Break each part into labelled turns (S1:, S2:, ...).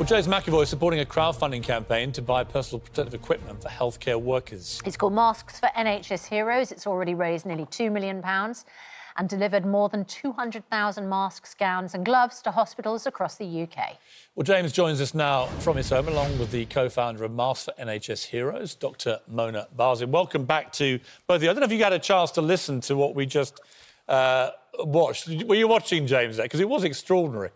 S1: Well, James McAvoy is supporting a crowdfunding campaign to buy personal protective equipment for healthcare workers.
S2: It's called Masks for NHS Heroes. It's already raised nearly £2 million and delivered more than 200,000 masks, gowns and gloves to hospitals across the UK.
S1: Well, James joins us now from his home, along with the co-founder of Masks for NHS Heroes, Dr Mona Barzin. Welcome back to both of you. I don't know if you had a chance to listen to what we just watched. Were you watching, James, there? Because it was extraordinary.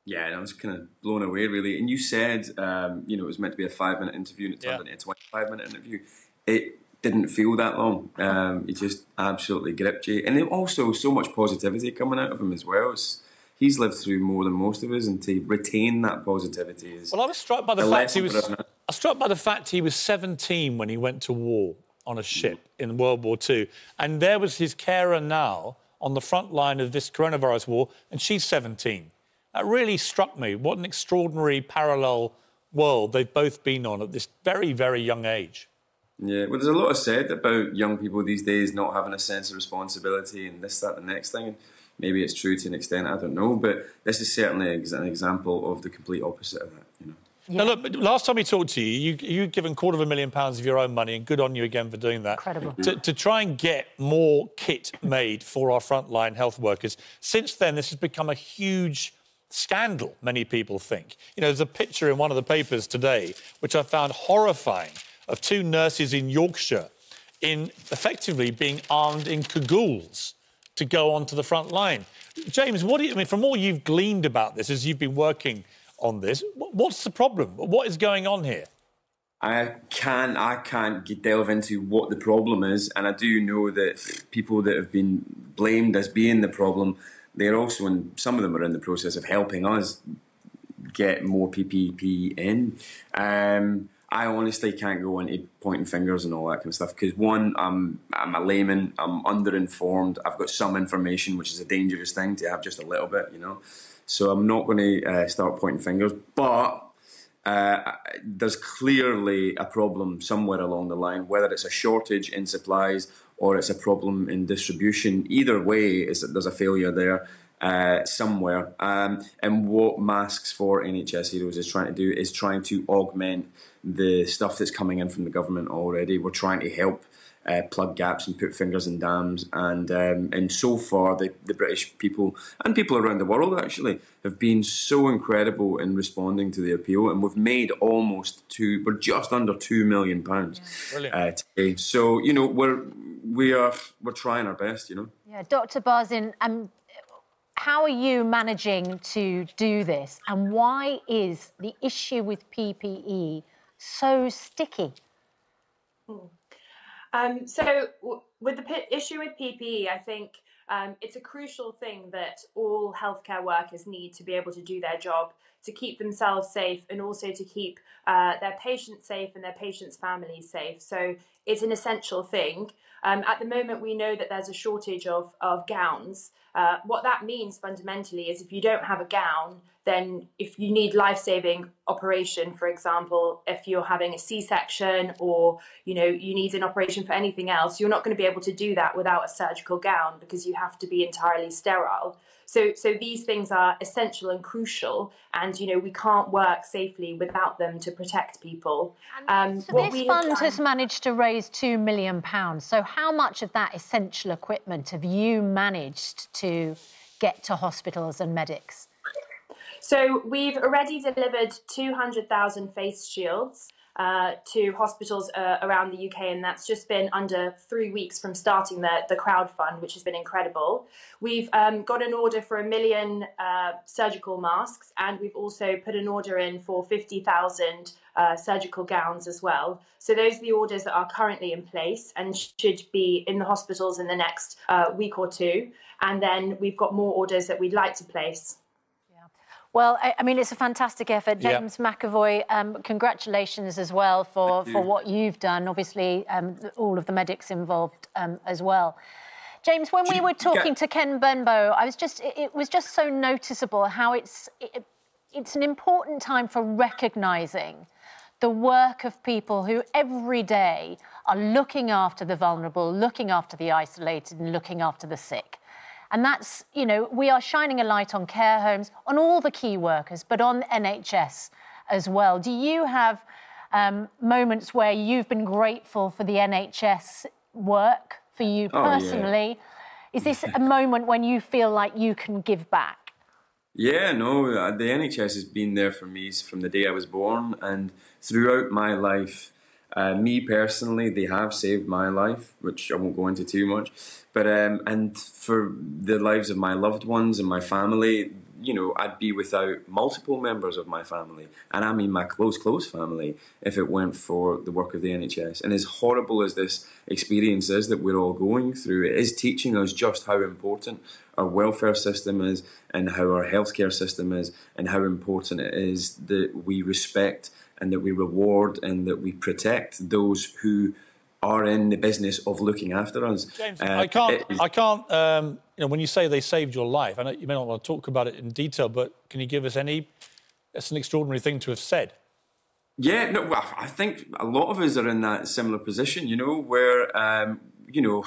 S3: Yeah, and I was kind of blown away, really. And you said, you know, it was meant to be a 5-minute interview and it turned into a 25-minute interview. It didn't feel that long. It just absolutely gripped you. And also so much positivity coming out of him as well. He's lived through more than most of us, and to retain that positivity is...
S1: Well, I was struck by the fact he was 17 when he went to war on a ship in World War II. And there was his carer now on the front line of this coronavirus war, and she's 17. That really struck me. What an extraordinary parallel world they've both been on at this very, very young age.
S3: Yeah, well, there's a lot said about young people these days not having a sense of responsibility and this, that, the next thing. And maybe it's true to an extent, I don't know. But this is certainly an example of the complete opposite of that, you know.
S1: Yeah. Now, look, last time we talked to you, you'd given £250,000 of your own money, and good on you again for doing that.
S2: Incredible.
S1: To try and get more kit made for our frontline health workers. Since then, this has become a huge scandal, many people think. You know, there's a picture in one of the papers today, which I found horrifying, of 2 nurses in Yorkshire effectively being armed in cagoules to go onto the front line. James, what do you, I mean, from all you've gleaned about this as you've been working on this, what's the problem? What is going on here?
S3: I can't delve into what the problem is, and I do know that people that have been blamed as being the problem, they're also, and some of them are in the process of helping us get more PPE in. I honestly can't go into pointing fingers and all that kind of stuff because, one, I'm a layman, I'm underinformed, I've got some information, which is a dangerous thing to have just a little bit, you know. So I'm not going to start pointing fingers, but there's clearly a problem somewhere along the line, whether it's a shortage in supplies or it's a problem in distribution. Either way, there's a failure there somewhere. And what Masks for NHS Heroes is trying to do is trying to augment the stuff that's coming in from the government already. We're trying to help plug gaps and put fingers in dams. And so far, the British people, and people around the world actually, have been so incredible in responding to the appeal. And we've made we're just under £2 million today. So, you know, we're trying our best, you know.
S2: Yeah, Dr Barzin, how are you managing to do this? And why is the issue with PPE so sticky?
S4: So with the issue with PPE, I think it's a crucial thing that all healthcare workers need to be able to do their job, to keep themselves safe and also to keep their patients safe and their patients' families safe. So it's an essential thing. At the moment, we know that there's a shortage of gowns. What that means fundamentally is if you don't have a gown, then if you need life-saving operation, for example, if you're having a C-section or, you know, you need an operation for anything else, you're not going to be able to do that without a surgical gown because you have to be entirely sterile. So these things are essential and crucial, and, you know, we can't work safely without them to protect people.
S2: So this fund has managed to raise £2 million. So how much of that essential equipment have you managed to get to hospitals and medics?
S4: So we've already delivered 200,000 face shields to hospitals around the UK, and that's just been under 3 weeks from starting the crowdfund, which has been incredible. We've got an order for 1 million surgical masks, and we've also put an order in for 50,000 surgical gowns as well. So those are the orders that are currently in place and should be in the hospitals in the next week or two. And then we've got more orders that we'd like to place.
S2: Well, I mean, it's a fantastic effort. James McAvoy, congratulations as well for what you've done. Obviously, all of the medics involved as well. James, when we were talking to Ken Benbow, it was just so noticeable how it's an important time for recognising the work of people who every day are looking after the vulnerable, looking after the isolated and looking after the sick. And that's, you know, we are shining a light on care homes, on all the key workers, but on NHS as well. Do you have moments where you've been grateful for the NHS work for you personally?
S3: Yeah.
S2: Is this a moment when you feel like you can give back?
S3: Yeah, no, the NHS has been there for me from the day I was born, and throughout my life. Me personally, they have saved my life, which I won't go into too much. But and for the lives of my loved ones and my family, you know, I'd be without multiple members of my family, and I mean my close family, if it weren't for the work of the NHS. And as horrible as this experience is that we're all going through, it is teaching us just how important our welfare system is, and how our healthcare system is, and how important it is that we respect and that we reward and that we protect those who are in the business of looking after us.
S1: James, I can't. You know, when you say they saved your life, I know you may not want to talk about it in detail, but can you give us any? It's an extraordinary thing to have said. Yeah,
S3: no, well, I think a lot of us are in that similar position. You know, where you know,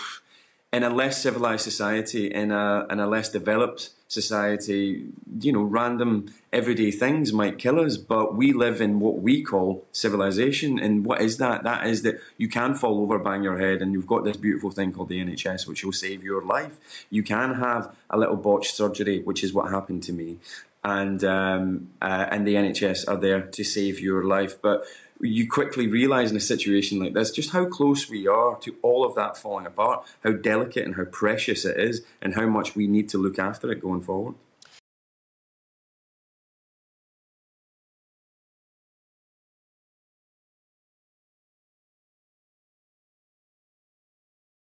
S3: in a less civilized society, in a less developed society, you know, random everyday things might kill us, but we live in what we call civilization. And what is that? That is that you can fall over, bang your head, and you've got this beautiful thing called the NHS, which will save your life. You can have a little botched surgery, which is what happened to me, and the NHS are there to save your life. But you quickly realise in a situation like this just how close we are to all of that falling apart, how delicate and how precious it is, and how much we need to look after it going forward.